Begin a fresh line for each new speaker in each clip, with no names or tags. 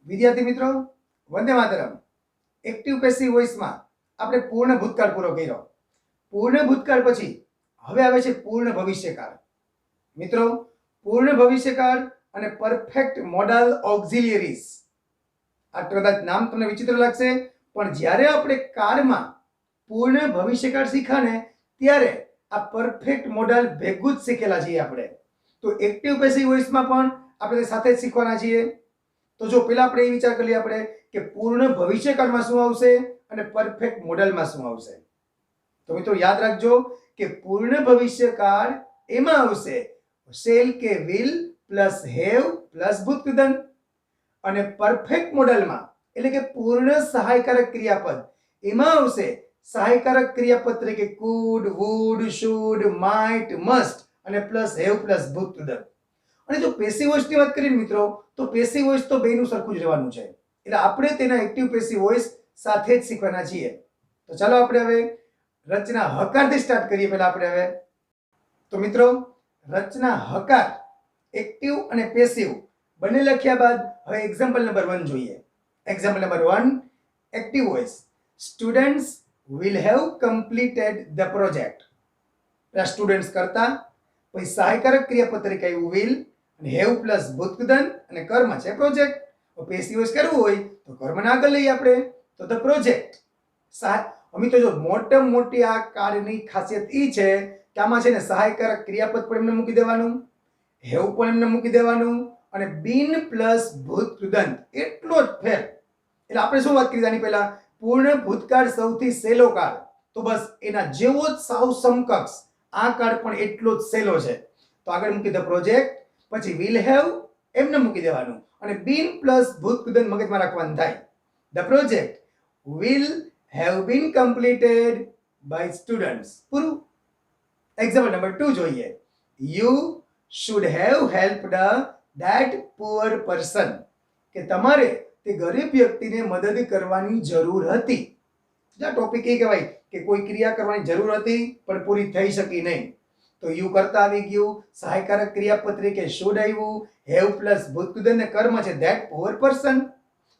વિદ્યાર્થી મિત્રો, Vande Mataram. Active passive વોઇસમાં આપણે પૂર્ણ ભૂતકાળ પૂરો કર્યો. પૂર્ણ ભૂતકાળ પછી હવે આવે છે પૂર્ણ ભવિષ્યકાળ. મિત્રો, પૂર્ણ ભવિષ્યકાળ અને પરફેક્ટ મોડલ ઓક્ઝિલિયરીઝ, આ કદાચ નામ તમને વિચિત્ર લાગશે, પણ જ્યારે આપણે કાળમાં પૂર્ણ ભવિષ્યકાળ શીખાને ત્યારે આ પરફેક્ટ મોડલ ભેગું જ શીખેલા છીએ આપણે. તો એક્ટિવ પેસિવ વોઇસમાં પણ આપણે સાથે જ શીખવાના છીએ. તો જો પેલા આપણે એ વિચાર કરીએ આપણે કે પૂર્ણ ભવિષ્યકાળમાં શું આવશે અને પરફેક્ટ મોડલમાં શું આવશે. તો મિત્રો યાદ રાખજો કે પૂર્ણ ભવિષ્યકાળ એમાં આવશે શેલ કે વિલ પ્લસ હેવ પ્લસ ભૂતકૃદંત, અને પરફેક્ટ મોડલમાં એટલે કે પૂર્ણ સહાયકારક ક્રિયાપદ એમાં આવશે સહાયકારક ક્રિયાપદ તરીકે could, would, should, might, must અને પ્લસ હેવ પ્લસ ભૂતકૃદંત. અને જો પેસિવ વોઇસની વાત કરીએ મિત્રો, તો પેસિવ વોઇસ તો બેનું સરખું જ રહેવાનું છે, એટલે આપણે તેના એક્ટિવ પેસિવ વોઇસ સાથે જ શીખવાના છીએ. તો ચાલો આપણે હવે રચના હકારથી સ્ટાર્ટ કરીએ. પહેલા આપણે હવે તો મિત્રો રચના હકાર એક્ટિવ અને પેસિવ બંને લખ્યા બાદ હવે એક્ઝામ્પલ નંબર 1 જોઈએ. Example number 1, active voice. Students will have completed the project. Students કરતા પછી સહાયકારક ક્રિયાપદ તરીકે આવ્યું will અને હેવ પ્લસ ભૂતકૃદંત અને કર્મ છે પ્રોજેક્ટ. પેસિવ વોઇસ કરવું હોય તો કર્મને આગળ લઈએ આપણે, તો ધ પ્રોજેક્ટ. મિત્રો જો મોટામાં મોટી આ કાર્યની ખાસિયત એ છે કે આમાં છે ને સહાયકારક ક્રિયાપદ પણ એમને મૂકી દેવાનું, હેવ પણ એમને મૂકી દેવાનું અને બીન પ્લસ ભૂતકૃદંત, એટલો જ ફેર. એટલે આપણે શું વાત કરી આની પહેલા, પૂર્ણ ભૂતકાળ સૌથી સહેલો કાળ, તો બસ એના જેવો જ સાવ સમકક્ષ આ કાળ પણ એટલો જ સહેલો છે. તો આગળ મૂકી ધ પ્રોજેક્ટ, પછી વિલ હેવ એમને મૂકી દેવાનું અને બીન પ્લસ ભૂતકૃદંત મગજમાં રાખવાનું થાય. The project will have been completed by students. પૂરું. એક્ઝામ્પલ નંબર 2 જોઈએ. You should have helped that poor person. કે તમારે તે ગરીબ વ્યક્તિને મદદ કરવાની જરૂર હતી. આ ટોપિક એ કહેવાય કે કોઈ ક્રિયા કરવાની જરૂર હતી પણ પૂરી થઈ શકી નહીં. તો યુ કરતા આવી ગયું, સહાયકારક ક્રિયાપદ તરીકે should આવ્યું, have પ્લસ ભૂતકૃદંત ને કર્મ છે that poor person.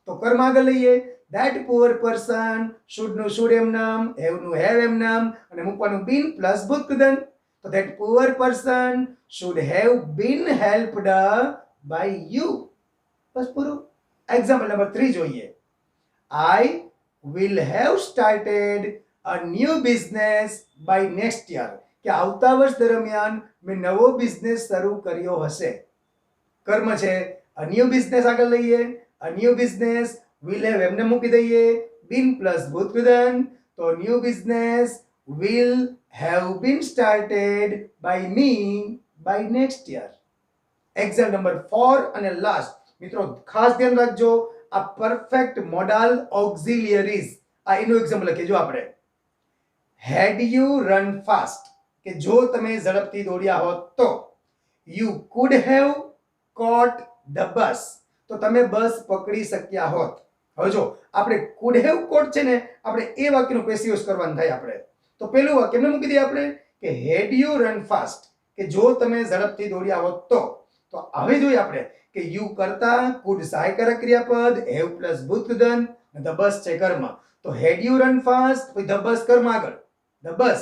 તો કર્મ આગળ લઈએ, that poor person, should નું should એમ નામ, have નું have એમ નામ અને મૂકવાનું been પ્લસ ભૂતકૃદંત. તો that poor person should have been helped by you. બસ પૂરું. એક્ઝામ્પલ નંબર 3 જોઈએ. I will have started a new business by next year. કે આવતા વર્ષ દરમિયાન મેં નવો બિઝનેસ શરૂ કર્યો હશે. કર્મ છે a new business આગળ લઈએ, a new business will have એમને મૂકી દઈએ, been પ્લસ ભૂતકૃદંત. તો new business will have been started by me by next year. Example number 4 અને લાસ્ટ. મિત્રો ખાસ ધ્યાન રાખજો, આ પરફેક્ટ મોડલ ઓક્ઝિલિયરીઝ, આ એનું એક્ઝામ્પલ લખીએ જો આપણે. had you run fast, કે જો તમે ઝડપથી દોડ્યા હોત તો. you could have caught the bus, તો તમે બસ પકડી શક્યા હોત. હવે જો આપણે could have caught છે ને, આપણે એ વાક્યનું પેસિવ વોઇસ કરવાનું થાય આપણે. તો પેલું વાક્ય એમને મૂકી દઈએ આપણે કે had you run fast, કે જો તમે ઝડપથી દોડ્યા હોત તો. તો હવે જોઈએ આપણે કે યુ કરતા could સહાયકારક ક્રિયાપદ, have પ્લસ ભૂતકૃદંત અને the bus છે કર્મ. તો had you run fast, પછી the bus કર્મ આગળ, the bus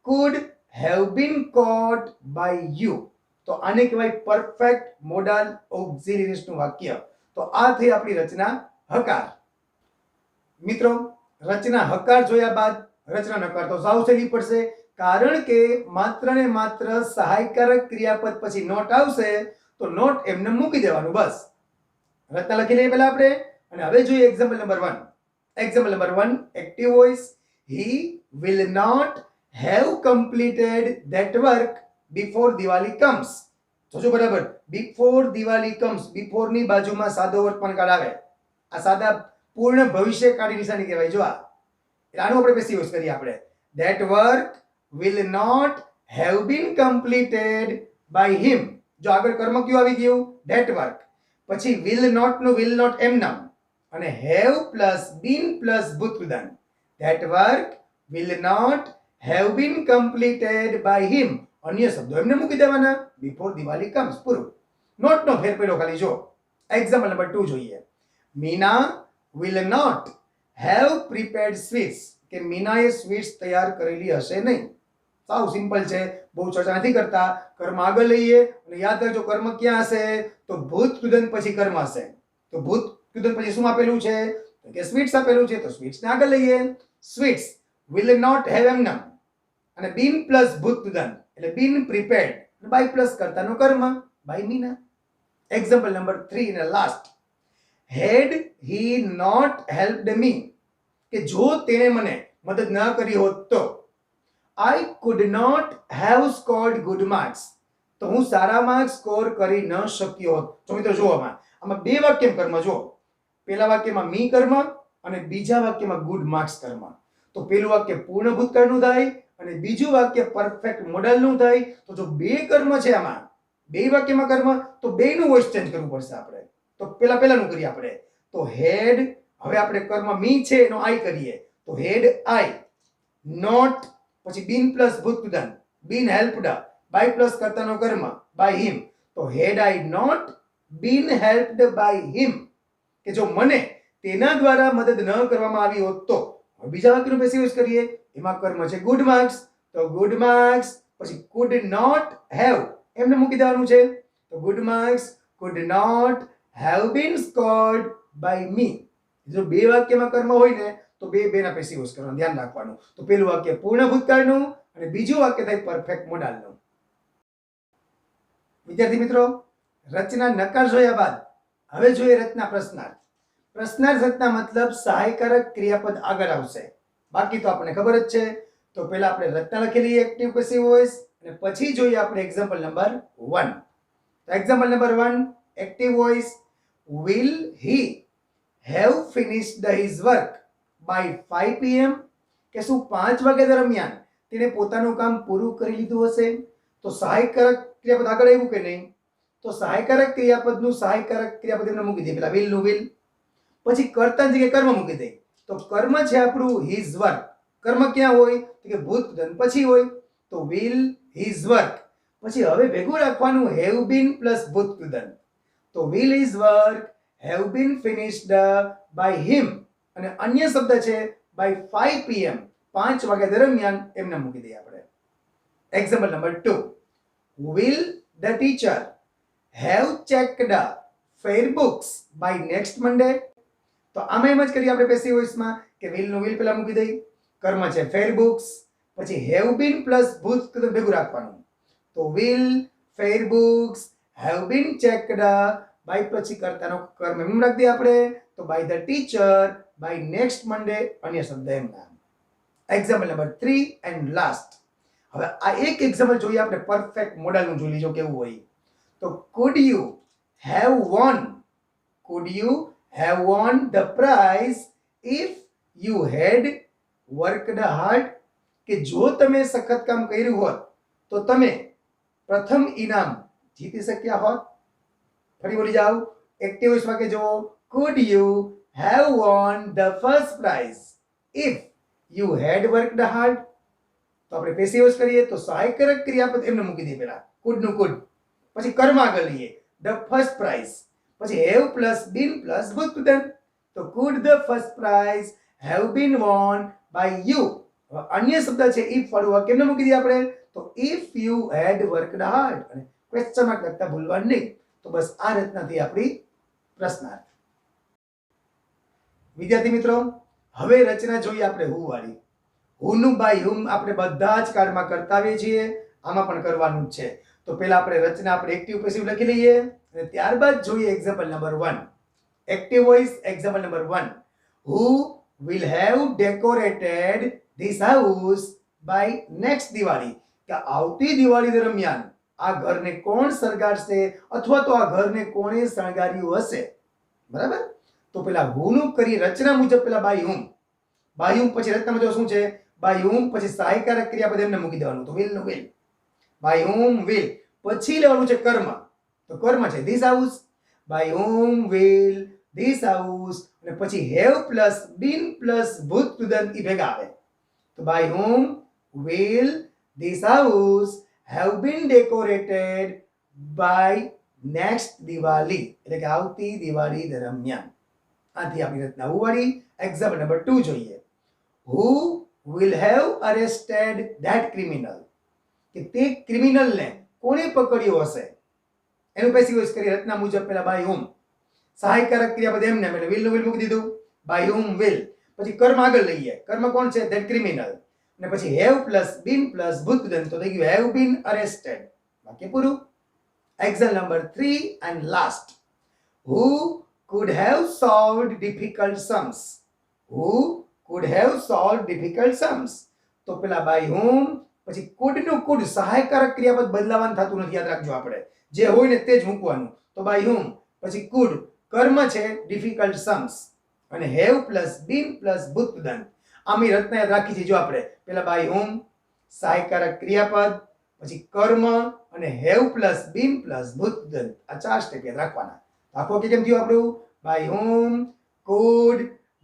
could have been caught by you. તો આને કહેવાય પરફેક્ટ મોડલ ઓક્ઝિલિયરીઝ નું વાક્ય. તો આ થઈ આપણી રચના હકાર. મિત્રો રચના હકાર જોયા બાદ રચના નકાર તો સાવ સહેલી પડશે, કારણ કે માત્ર ને માત્ર સહાયકારક ક્રિયાપદ પછી નોટ આવશે, તો નોટ એમને મૂકી દેવાનું બસ. રચના લખી લઈએ પહેલા આપણે અને હવે જોઈએ example number 1. Example number 1, active voice. he will not have completed that work before Diwali comes. જોજો બરાબર, before Diwali comes, before ની બાજુમાં સાદો વર્તમાનકાળ આવે. આ સાદા પૂર્ણ ભવિષ્યકાળની નિશાની કહેવાય. જો એટલે આનું આપણે પેસિવ વોઇસ કરીએ આપણે. that work will not have been completed by him. જો આગળ કર્મ કયું આવી ગયું, that work, પછી will not નું will not એમ નામ અને have પ્લસ been પ્લસ ભૂતકૃદંત. that work will not have been completed by him. અન્ય શબ્દો એમને મૂકી દેવાના, before Diwali comes. પૂરું. નોટ નો ફેર પડ્યો ખાલી જો. એક્ઝામ્પલ નંબર 2 જોઈએ. Meena will not have prepared sweets, કે મીનાએ સ્વીટ્સ તૈયાર કરેલી હશે નહીં. સાવ સિમ્પલ છે, બહુ ચર્ચા નથી કરતા. કર્મ આગળ લઈએ અને યાદ રાખજો કર્મ ક્યાં હશે, તો ભૂત કૃદંત પછી કર્મ હશે. તો ભૂત કૃદંત પછી શું આપેલું છે, તો કે સ્વીટ્સ આપેલું છે, તો સ્વીટ્સ ને આગળ લઈએ. સ્વીટ્સ will not have એમનામ અને બીન પ્લસ ભૂત કૃદંત એટલે બીન પ્રિપેર્ડ, બાય પ્લસ કરતાનો કર્મ બાય મીના. એક્ઝામ્પલ નંબર 3 અને last. had he not helped me, કે જો તેણે મને મદદ ન કરી હોત તો I could not have scored good marks, તો હું સારા માર્ક્સ સ્કોર કરી ન શક્યો હોત. તો મિત્રો જુઓ આમાં બે વાક્ય કર્મ જુઓ. પહેલા વાક્યમાં મી કર્મ અને બીજા વાક્યમાં ગુડ માર્ક્સ કર્મ. તો પહેલું વાક્ય પૂર્ણ ભૂતકાળનું થાય અને બીજું વાક્ય પરફેક્ટ મોડલનું થાય. તો જો બે કર્મ છે આમાં, બે વાક્યમાં કર્મ, તો બેનું વોઇસ ચેન્જ કરવું પડશે આપણે. તો પહેલાનું કરીએ આપણે. તો હેડ, હવે આપણે કર્મ મી છે એનો આઈ કરીએ. તો હેડ આઈ નોટ, પછી બીન પ્લસ ભૂત કૃદંત, બીન હેલ્પડ, બાય પ્લસ કરતાનો કર્મ બાય હિમ. તો had I not been helped by him, કે જો મને તેના દ્વારા મદદ ન કરવામાં આવી હોત તો. હવે બીજા વાક્યનું પેસિવ વોઇસ કરીએ. એમાં કર્મ છે ગુડ માર્ક્સ, તો ગુડ માર્ક્સ પછી could not have એમને મૂકી દેવાનું છે. તો good marks could not have been scored by me. જો બે વાક્યમાં કર્મ હોય ને તો બેના પેસિવ વોઇસ કરવાનું ધ્યાન રાખવાનું. તો પહેલું વાક્ય પૂર્ણ ભૂતકાળનું અને બીજું વાક્ય થાય પરફેક્ટ મોડલનું. વિદ્યાર્થી મિત્રો, રચના નકાર જોયા બાદ હવે જોઈએ રચના પ્રશ્નાર્થ. પ્રશ્નાર્થ રચના મતલબ સહાયકારક ક્રિયાપદ આગળ આવશે, બાકી તો આપણને ખબર જ છે. તો પહેલા આપણે રચના લખેલી એક્ટિવ પેસિવ વોઇસ અને પછી જોઈએ આપણે એક્ઝામ્પલ નંબર 1. તો example number 1 active voice. will he have finished his work by 5 pm, કે શું 5 વાગ્યા દરમિયાન તેને પોતાનું કામ પૂરું કરી લીધું હશે. તો સહાયકારક ક્રિયાપદ આગળ આવ્યું કે નહીં, તો સહાયકારક ક્રિયાપદનું સહાયકારક ક્રિયાપદ એમને મૂકી દે. પેલા will નું will, પછી કર્તા જગ્યાએ કર્મ મૂકી દે. તો કર્મ છે આપણું his work. કર્મ ક્યાં હોય, તો કે ભૂત કૃદંત પછી હોય. તો will his work, પછી હવે ભેગું રાખવાનું have been પ્લસ ભૂત કૃદંત. તો will his work have been finished by him, અને અન્ય શબ્દ છે by 5 pm, 5 વાગ્યા દરમિયાન એમને મૂકી દઈએ આપણે. Example number 2. will the teacher have checked fair books by next Monday? તો આમાં એમ જ કરીએ આપણે પેસિવ વોઇસમાં કે will નું will પેલા મૂકી દઈએ. કર્મ છે fair books, પછી have been પ્લસ ભૂત કૃદંત ભેગું રાખવાનું. તો will fair books have been checked by, પછી કર્તાનો કર્મ એમ રાખી દઈએ આપણે. તો by the teacher by next Monday, અન્ય શબ્દ એમના. Example number 3 and last. હવે આ એક એક્ઝામ્પલ જોઈએ આપણે પરફેક્ટ મોડલનું જોઈ લીજો કેવું હોય. તો could you have won, could you have won the prize if you had worked hard, કે જો તમે સખત કામ કર્યું હોત તો તમે પ્રથમ ઇનામ જીતી શક્યા હોત. ફરી બોલી જાઓ. એક્ટિવ વોઇસ વાક્ય જો could you have won the first prize if you had worked hard. તો આપણે પેસિવ વોઇસ કરીએ તો સહાયકારક ક્રિયાપદ એમને મૂકી દઈએ. પેલા could નું could, પછી કર્મ આગળ લઈએ the first prize, પછી have પ્લસ been પ્લસ ભૂત કૃદંત. તો could the first prize have been won by you. અન્ય શબ્દ છે if વાળું વાક્ય એમને મૂકી દઈએ આપણે. તો if you had worked hard, અને ક્વેશ્ચન માર્ક લખતા ભૂલવાનું નહીં. તો બસ આ રચનાથી આપણી પ્રશ્નાર્થ. વિદ્યાર્થી મિત્રો, હવે રચના જોઈએ આપણે who વાળી. who નું by whom આપણે બધા જ કાર્ડમાં કરતા આવીએ છીએ, આમાં પણ કરવાનું જ છે. તો પહેલા આપણે રચના આપણે એક્ટિવ પેસિવ લખી લઈએ અને ત્યારબાદ જોઈએ example number 1. Active voice example number 1. who will have decorated this house by next Diwali, કે આવતી દિવાળી દરમિયાન આ ઘરને કોણ શણગારશે અથવા તો આ ઘરને કોણે શણગાર્યું હશે. બરાબર. તો પેલા who નું કરી રચના મુજબ પેલા by whom, by whom પછી રચનામાં જો શું છે by whom પછી સહાયકારક ક્રિયાપદ એમને મૂકી દેવાનું. તો will નું will, by whom will, પછી લેવાનું છે કર્મ. તો કર્મ છે this house, by whom will this house, અને પછી have પ્લસ been પ્લસ ભૂત કૃદંત ઈ ભેગા આવે. તો by whom will this house have been decorated by next Diwali, એટલે કે આવતી દિવાળી દરમિયાન. આથી આપણી રચના હું વાળી. એક્ઝામ્પલ નંબર 2 જોઈએ. Who will have arrested that criminal? કે તે ક્રિમિનલને કોણે પકડ્યો હશે? એનું પેસિવ વોઇસ કરી રચના મુજબ પહેલા બાય whom. સહાયકારક ક્રિયાપદ એમને એટલે will નું will મૂકી દીધું. by whom will. પછી કર્મ આગળ લઈએ. કર્મ કોણ છે? that criminal. અને પછી have plus been plus ભૂતગૃદંત તો થઈ ગયું have been arrested. વાક્ય પૂરું. Example number 3 and last. Who could have solved difficult sums? Who could have solved difficult sums? તો પેલા by whom પછી could નું could સહાયકારક ક્રિયાપદ બદલાવાનું થતું નથી, યાદ રાખજો. આપણે જે હોય ને તે જ મૂકવાનું. તો by whom પછી could કર્મ છે difficult sums અને have plus been plus ભૂતગૃદંત. આમી રચના યાદ રાખી છે. જો આપણે પેલા by whom સહાયકારક ક્રિયાપદ પછી કર્મ અને have plus been plus ભૂતગૃદંત. આ 4 સ્ટેપ યાદ રાખવાના. આખો કેમ થયું આપણું? by whom could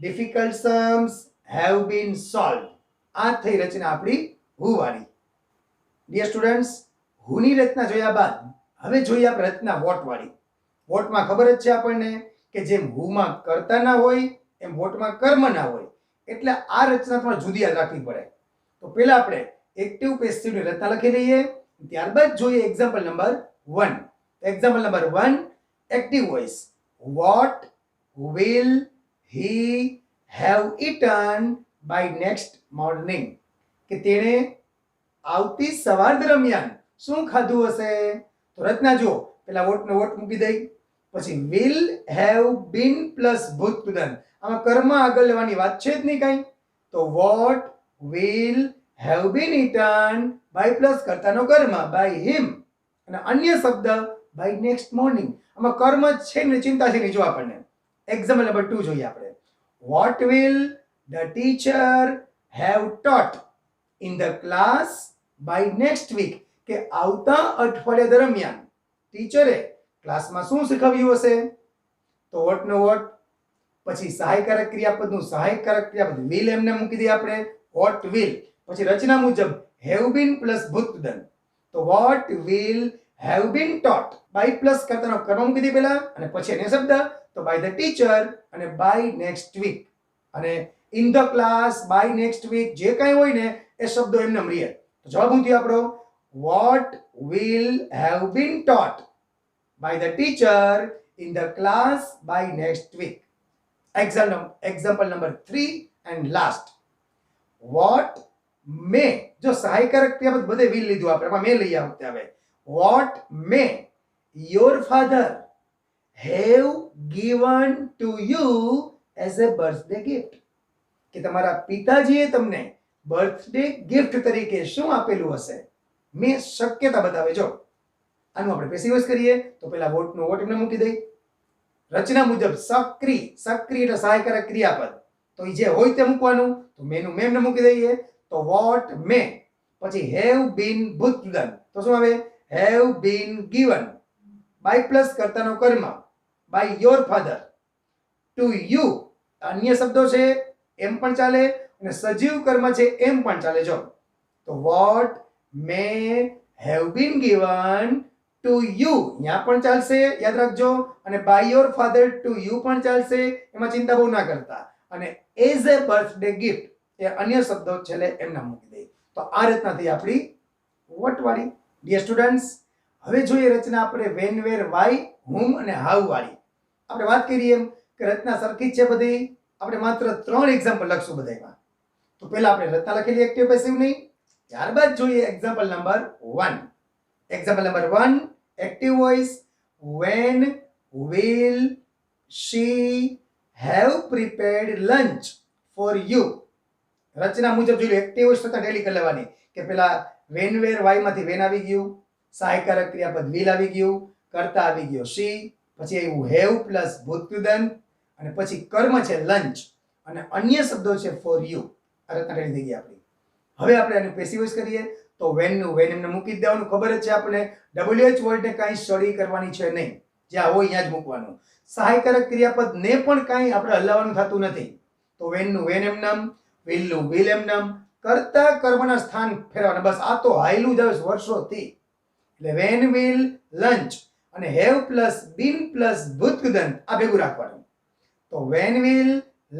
difficult sums have been solved. આ થઈ રચના આપણી who વાળી. ડિયર સ્ટુડન્ટ્સ, who ની રચના જોયા બાદ હવે જોઈએ આપણે રચના what વાળી. what માં ખબર જ છે આપણને કે જેમ who માં કર્તા ના હોય એમ what માં કર્મ ના હોય, એટલે આ રચના તમારે જુદી યાદ રાખવી પડે. તો પહેલા આપણે એક્ટિવ પેસિવ ની રચના લખી લઈએ, ત્યારબાદ જોઈએ example number 1. Example number 1 active voice. what will he have eaten by next morning? કે તેણે આવતી સવાર દરમિયાન શું ખાધું હશે? તો રચના જો પેલા what નો what મૂકી દઈ, પછી will have been plus ભૂતગૃદંત. આમાં કર્મ આગળ લેવાની વાત છે જ નહીં કાંઈ. તો what will have been eaten by plus કર્તાનો કર્મ by him અને અન્ય શબ્દ by next morning. આમાં કર્મ જ છે ને, ચિંતા છે નહીં. જો આપણને એક્ઝામ્પલ નંબર 2 જોઈએ આપણે. what will the teacher have taught in the class by next week? કે આવતા અઠવાડિયા દરમિયાન ટીચરે ક્લાસમાં શું શીખવ્યું હશે? તો what નો what પછી સહાયકારક ક્રિયાપદનું સહાયકારક ક્રિયાપદ will એમને મૂકી દઈએ આપણે. what will પછી રચના મુજબ have been plus ભૂતગૃદંત. તો what will have been taught by plus કર્તાનો કર્મ મૂકી દઈએ પહેલા અને પછી એને શબ્દ તો by the teacher અને by next week અને in the class by next week જે કાંઈ હોય ને એ શબ્દો એમને મળીએ. તો જવાબ શું થયો આપણો? what will have been taught by the teacher in the class by next week. Example number 3 and last. what may જો સહાયકારક ક્રિયાપદ બધે will લીધું આપણે, એમાં may લઈ આવતે હવે. what may your father have given to you as a birthday gift? કે તમારા પિતાજીએ તમને બર્થડે ગિફ્ટ તરીકે શું આપેલું હશે? મેં શક્યતા બતાવે. જો આનું આપણે પેસિવ વોઇસ કરીએ તો પહેલા what નો what એમને મૂકી દઈ. રચના મુજબ સક્રિય એટલે સહાયકારક ક્રિયાપદ, તો એ જે હોય તે મૂકવાનું. તો may નું may એમને મૂકી દઈએ. તો what may પછી have been ભૂતગૃદંત. તો શું આવે? have been given by plus કર્તાનો કર્મ by your father to you. અન્ય શબ્દો છે એમ પણ ચાલે અને સજીવ કર્મ છે એમ પણ ચાલે. જો તો what may have been given to you ત્યાં પણ ચાલશે, યાદ રાખજો. અને by your father to you પણ ચાલશે, એમાં ચિંતા બહુ ના કરતા. અને as a birthday gift એ અન્ય શબ્દો છેલ્લે એમના મૂકી દે. તો આ રચના થઈ આપણી what વાળી. ડિયર સ્ટુડન્ટ્સ, હવે જોઈએ રચના આપણે when, where, why, whom અને how વાળી. આપણે વાત કરીએ એમ કે રચના સરખી જ છે બધી. આપણે માત્ર 3 એક્ઝામ્પલ લખશું બધામાં. તો પહેલા આપણે રચના લખેલી એક્ટિવ પેસિવ ની, ત્યારબાદ જોઈએ example number 1. Example number 1 active voice. when will she have prepared lunch for you? રચના મુજબ જોઈ એક્ટિવ વોઇસ થતા ડેલી કરી લેવાની કે પેલા when, where, why માંથી when આવી ગયું, સહાયકારક ક્રિયાપદ will આવી ગયું, કર્તા આવી ગયો she, પછી આવ્યું have પ્લસ ભૂતગૃદંત અને પછી કર્મ છે લંચ અને અન્ય શબ્દો છે for you. આ રચના રેડી થઈ ગઈ આપણી. હવે આપણે આને પેસિવ વોઇસ કરીએ તો when નું when એમને મૂકી દેવાનું. ખબર જ છે આપણે WH વર્ડ ને કાંઈ સ્ટડી કરવાની છે નહીં, જ્યાં હોય ત્યાં જ મૂકવાનું. સહાયકારક ક્રિયાપદ ને પણ કાંઈ આપણે હલાવવાનું થતું નથી. તો when નું when એમનામ, will નું will એમનામ, કર્તા કર્મના સ્થાન ફેરવાના. બસ આ તો હાયલું જ આવે વર્ષોથી. એટલે when will lunch અને have plus been plus ભૂતગૃદંત આ ભેગું રાખવાનું. તો when will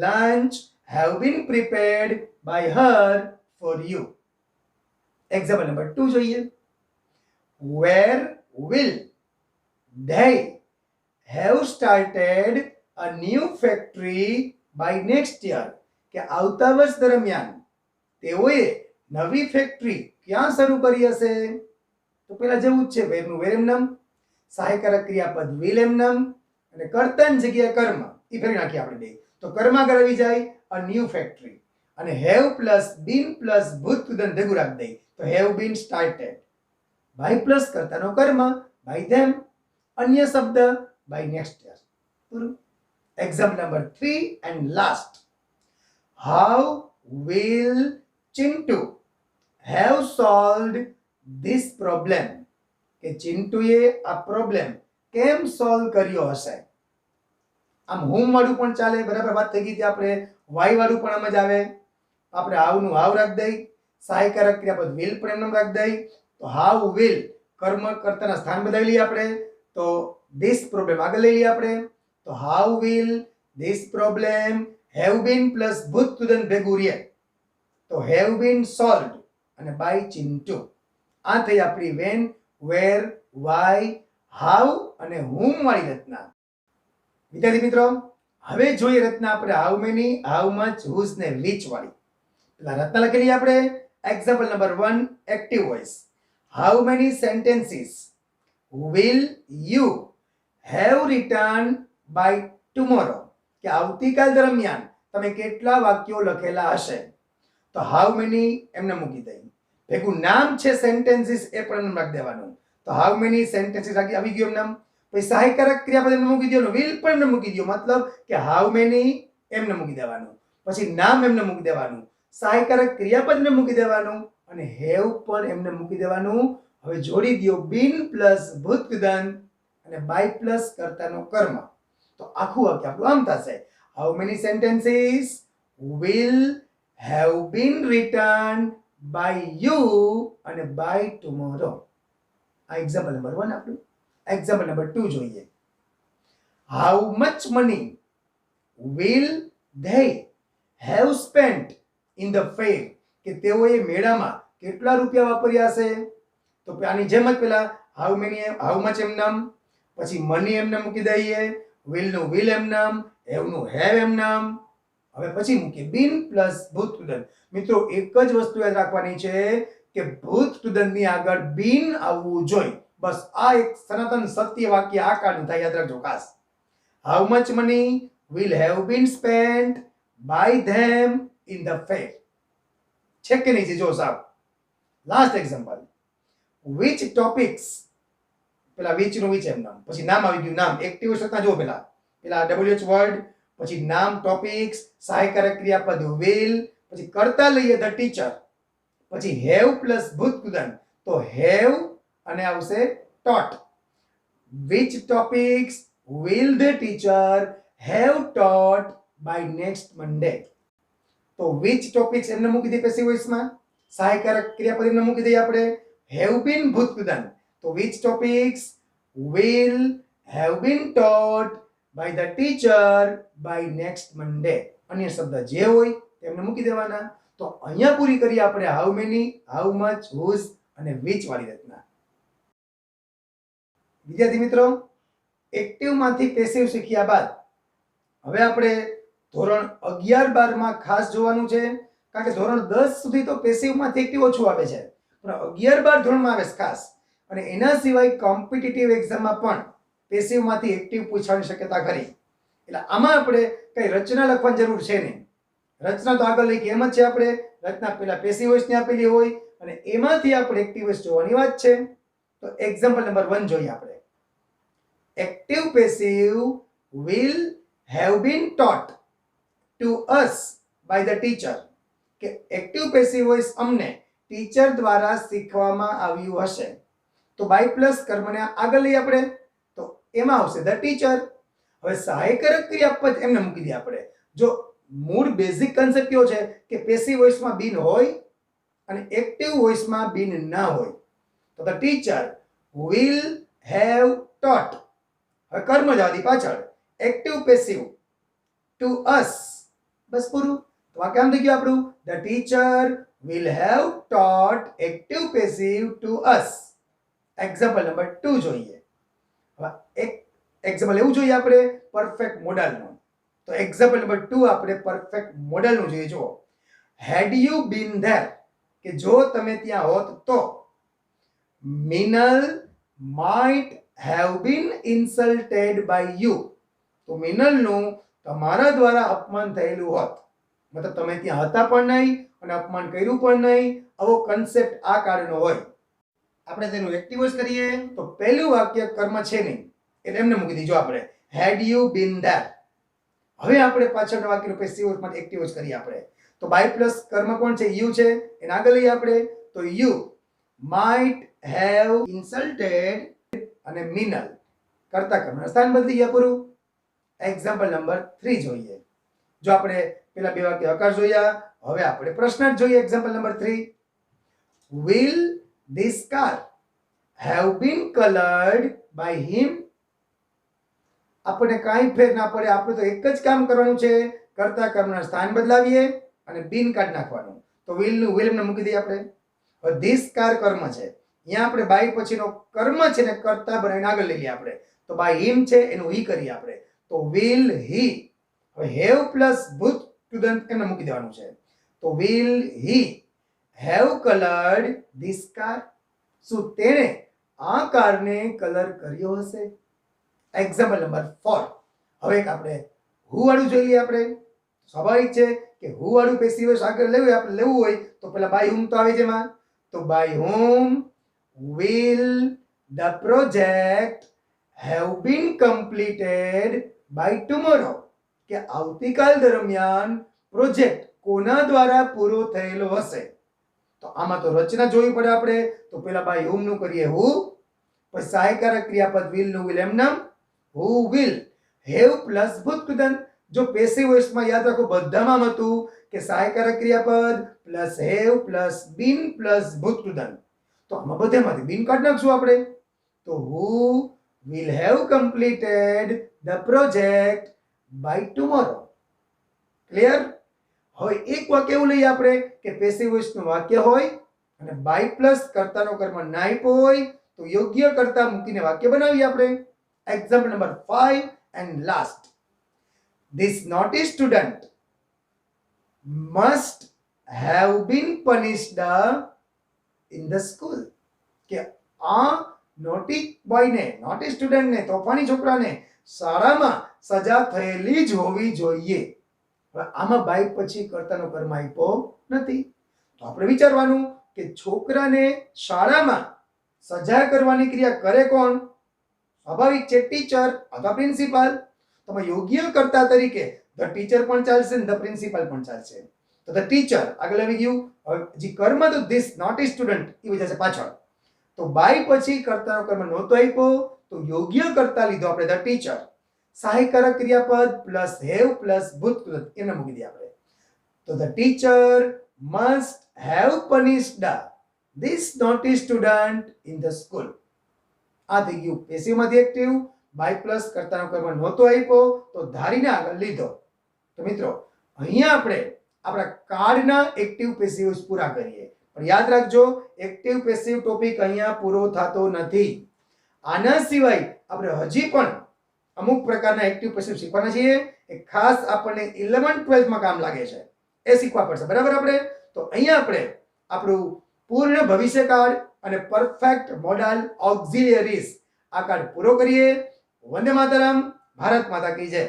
lunch have been prepared by her for you? Example number 2 જોઈએ. Where will they have started a new factory by next year? કે આવતા વર્ષ દરમિયાન તેઓએ નવી ફેક્ટરી ક્યાં શરૂ કરી હશે? તો પેલા જેવું જ છે, વેરનું વેર એમ નામ, સહાયકારક ક્રિયાપદ will એમ નામ અને કર્તાની જગ્યાએ કર્મ ઈ ફેરવી નાખીએ આપણે બે. તો કર્મ આગળ આવી જાય a new factory અને have plus been plus ભૂત કૃદંત ભેગું રાખી દઈ તો have been started. by plus કર્તાનો કર્મ by them, અન્ય શબ્દ by next year. પૂરું. Example number 3 and last. How will Chintu have solved this problem? કે ચિંટુએ આ પ્રોબ્લેમ કેમ સોલ્વ કર્યો હશે? આમ હોમ વાળું પણ ચાલે, બરાબર વાત થઈ ગઈ. આપણે વાય વાળું પણ આમ જ આવે. આપણે હાવનું હાવ રાખી દઈ, સહાયકારક ક્રિયાપદ will પણ એમ રાખી દઈ. તો હાવ will કર્મ કર્તાના સ્થાન બદલી લઈએ આપણે. તો this problem આગળ લઈ લઈએ આપણે. તો how will this problem have been plus ભૂત કૃદંત ભેગું રહે તો have been solved અને by Chintu. આ થઈ આપણી when, where, why, how અને whom વાળી રચના. વિદ્યાર્થી મિત્રો, હવે જોઈએ રચના આપણે how many, how much, whose ને which વાળી. પેલા રચના લખી લઈએ આપણે. Example number 1 active voice. How many sentences will you have written by tomorrow? કે આવતીકાલ દરમિયાન તમે કેટલા વાક્યો લખેલા હશે? તો how many એમને મૂકી દઈ. ભેગું નામ છે sentences એ પણ નામ રાખી દેવાનું. તો how many sentences આવી ગયું એમ નામ. પછી સહાયકારક ક્રિયાપદ એમને મૂકી દેવાનું, will પણ એમને મૂકી દો, મતલબ કે how many એમને મૂકી દેવાનું. પછી નામ એમને મૂકી દેવાનું, સહાયકારક ક્રિયાપદ એમને મૂકી દેવાનું અને have પણ એમને મૂકી દેવાનું. હવે જોડી દો been પ્લસ ભૂત કૃદંત અને by પ્લસ કર્તાનો કર્મ. તો આખું વાક્ય આપણું આમ થશે. How many sentences will have been written by you અને by tomorrow? આ એક્ઝામ્પલ નંબર 1 આપણું. એક્ઝામ્પલ નંબર 2 જોઈએ. How much money will they have spent in the fair? કે તેઓએ મેળામાં કેટલા રૂપિયા વાપર્યા હશે? તો આની જેમ જ પેલા how many, how much એમ નામ, પછી money એમ નામ મૂકી દઈએ, will નું will એમ નામ, have નું have એમ નામ. હવે પછી મૂકીએ been પ્લસ ભૂત કૃદંત. મિત્રો એક જ વસ્તુ યાદ રાખવાની છે કે ભૂત કૃદંતની આગળ been આવવું જોઈએ. બસ આ એક સનાતન સત્ય વાક્ય આ કાળનું થાય, યાદ રાખજો ખાસ. How much money will have been spent by them in the fair? છે કે નહીં? જો સાહેબ લાસ્ટ એક્ઝામ્પલ. which topics, પેલા which નું which એમ નામ, પછી નામ આવી ગયું નામ. એક્ટિવ શબ્દ જો પેલા wh વર્ડ, પછી નામ ટોપિક્સ, સહાયકારક ક્રિયાપદ will, પછી કર્તા લઈએ the teacher, પછી have પ્લસ ભૂત કૃદંત તો have અને આવશે taught. which topics will the teacher have taught by next Monday? તો which topics એમને મૂકી દઈએ પેસિવ વોઇસમાં, સહાયકારક ક્રિયાપદ એમને મૂકી દઈએ આપણે, have been ભૂત કૃદંત તો which topics will have been taught by the teacher by next Monday. અન્ય શબ્દ જે હોય તેમને મૂકી દેવાના. તો અહીંયા પૂરી કરી આપણે how many, how much, whose અને which વાળી રચના. વિદ્યાર્થી મિત્રો, એક્ટિવ માંથી પેસિવ શીખ્યા બાદ હવે આપણે ધોરણ 11-12 માં ખાસ જોવાનું છે, કારણ કે ધોરણ 10 સુધી તો પેસિવ માંથી એક્ટિવ ઓછું આવે છે, પણ 11-12 ધોરણમાં આવે છે ખાસ. અને એના સિવાય કોમ્પિટિટિવ એક્ઝામમાં પણ પેસિવ માંથી એક્ટિવ પૂછવાની શક્યતા ખરી. એટલે આમાં આપણે કઈ રચના લખવાની જરૂર છે નહીં. રચના તો આગળ લખી એમ જ છે. આપણે રચના પેલા પેસિવ વોઇસની આપેલી હોય અને એમાંથી આપણે એક્ટિવ વોઇસ જોવાની વાત છે. તો એક્ઝામ્પલ નંબર 1 જોઈએ આપણે. Active passive will have been taught to us by the teacher. કે એક્ટિવ પેસિવ વોઇસ અમને ટીચર દ્વારા શીખવામાં આવ્યું હશે. તો બાય પ્લસ કર્મને આગળ લઈએ આપણે તો એમાં આવશે ધ ટીચર. હવે સહાયકારક ક્રિયાપદ એમને મૂકી દઈએ આપણે. જો મૂળ બેઝિક કન્સેપ્ટ કયો છે કે પેસિવ વોઇસમાં બીન હોય અને એક્ટિવ વોઇસમાં બીન ના હોય. તો the teacher will have taught. હવે કર્મ જ આદિ પાછળ એક્ટિવ પેસિવ to us. બસ પૂરું. તો આ કેમ થઈ ગયું આપણું? The teacher will have taught active passive to us. Example number 2 જોઈએ. હવે એક એક્ઝામ્પલ એવું જોઈએ આપણે પરફેક્ટ મોડલનું. તો એક્ઝામ્પલ નંબર 2 આપણે પરફેક્ટ મોડલનું જોઈએ. જુઓ, had you been there, કે જો તમે ત્યાં હોત તો Minal might have been insulted by you. તો મિનલનું તમારા દ્વારા અપમાન થયેલું હોત. મતલબ તમે ત્યાં હતા પણ નહીં અને અપમાન કર્યું પણ નહીં. આવો કન્સેપ્ટ આ કાર્યનો હોય. આપણે તેનું એક્ટિવ વોઇસ કરીએ તો પહેલું વાક્ય કર્મ છે નહીં એટલે એમને મૂકી દીજો આપણે had you been there. હવે આપણે પાછળના વાક્યનું પેસિવ વોઇસ માટે એક્ટિવ વોઇસ કરીએ આપણે. તો બાય પ્લસ કર્મ કોણ છે? યુ છે. એને આગળ લઈએ આપણે. તો યુ might have insulted અને મિનલ કરતા કર્મના સ્થાન બદલી ગયા. પૂરું. એક્ઝામ્પલ નંબર 3 જોઈએ. જો આપણે પેલા બે વાક્ય હકાર જોયા, હવે આપણે પ્રશ્નાર્થ જોઈએ. Example number 3, will this car have been colored by him? આપણે કાંઈ ફેર ના પડે, આપણે તો એક જ કામ કરવાનું છે, કરતા કર્મના સ્થાન બદલાવીએ અને બિન કાઢ નાખવાનું. તો will નું will ને મૂકી દઈએ આપણે. હવે this car કર્મ છે, અહીંયા આપણે બાય પછીનો કર્મ છે ને કરતા બનાવીને આગળ લઈ લઈએ આપણે. તો બાય him છે એનું he કરીએ આપણે. તો will he. હવે have પ્લસ ભૂત ટુદંત એમને મૂકી દેવાનું છે. તો will he have colored this car? શું તેણે આ કારને કલર કર્યો હશે? Example number 4. હવે એક આપણે who વાળું જોઈ લઈએ આપણે. સ્વાભાવિક છે કે who વાળું પેસિવ વોઇસ આગળ લેવું હોય તો પેલા by whom તો આવે છે એમાં. તો by whom will the project have been completed by tomorrow? કે આવતીકાલ દરમિયાન પ્રોજેક્ટ કોના દ્વારા પૂરો થયેલો હશે? તો આમાં તો રચના જોવી પડે આપણે. તો પેલા by whom નું કરીએ who, પછી સહાયકારક ક્રિયાપદ will નું will એમ નામ who will have પ્લસ ભૂત કૃદંત. જો પેસિવ વોઇસમાં યાદ રાખો બધામાં હતું કે સહાયકારક ક્રિયાપદ plus have plus been plus ભૂત કૃદંત. તો આમાં બધામાંથી બિન કાઢી નાખશું આપણે. તો who will have completed the project by tomorrow. Clear? હવે એક વાક્ય એવું લઈએ આપણે કે પેસિવ વોઇસનું વાક્ય હોય અને બાય પ્લસ કર્તાનો કર્મ ના આપ્યો હોય તો યોગ્ય કર્તા મૂકીને વાક્ય બનાવીએ આપણે. Example number 5 and last. This naughty student must have been punished in the school. કે આ નોટી બોયને, નોટી સ્ટુડન્ટને, તોફાની છોકરાને શાળામાં સજા થયેલી જ હોવી જોઈએ. હવે આમાં બાય પછી કર્તાનો કર્મ આપ્યો નથી. તો આપણે વિચારવાનું કે છોકરાને શાળામાં સજા કરવાની ક્રિયા કરે કોણ? સ્વાભાવિક છે ટીચર અથવા પ્રિન્સિપાલ. તમે યોગ્ય કર્તા તરીકે ધ ટીચર પણ ચાલશે ને ધ પ્રિન્સિપાલ પણ ચાલશે. તો ધ ટીચર આગળ આવી ગયું. હવે જે કર્મ તો ધીસ નોટી સ્ટુડન્ટ એ વજહ પાછળ. તો બાય પછી કર્તાનો કર્મ નહોતો આપ્યો તો યોગ્ય કર્તા લીધો આપણે ધ ટીચર. સહાયકારક ક્રિયાપદ પ્લસ હેવ પ્લસ ભૂત કૃદંત એમને મૂકી દઈએ આપણે. તો the teacher must have punished this naughty student in the school. આ થઈ ગયું પેસિવ માંથી એક્ટિવ. બાય પ્લસ કર્તાનો કર્મ નહોતો આપ્યો તો ધારીને આગળ લીધો. તો મિત્રો અહીંયા આપણે આપણા કાર્ડના એક્ટિવ પેસિવ પૂરા કરીએ. પણ યાદ રાખજો એક્ટિવ પેસિવ ટોપિક અહીંયા પૂરો થતો નથી. આના સિવાય આપણે હજી પણ અમુક પ્રકારના એક્ટિવ પેસિવ શીખવાના છીએ. એ ખાસ આપણને 11 12 માં કામ લાગે છે. એ શીખવા પડશે. બરાબર? આપણે તો અહીંયા આપણે આપણું પૂર્ણ ભવિષ્યકાળ અને પરફેક્ટ મોડલ ઓક્ઝિલિયરીઝ આ કાર્ડ પૂરો કરીએ. વંદે માતરમ. ભારત માતા કી જય.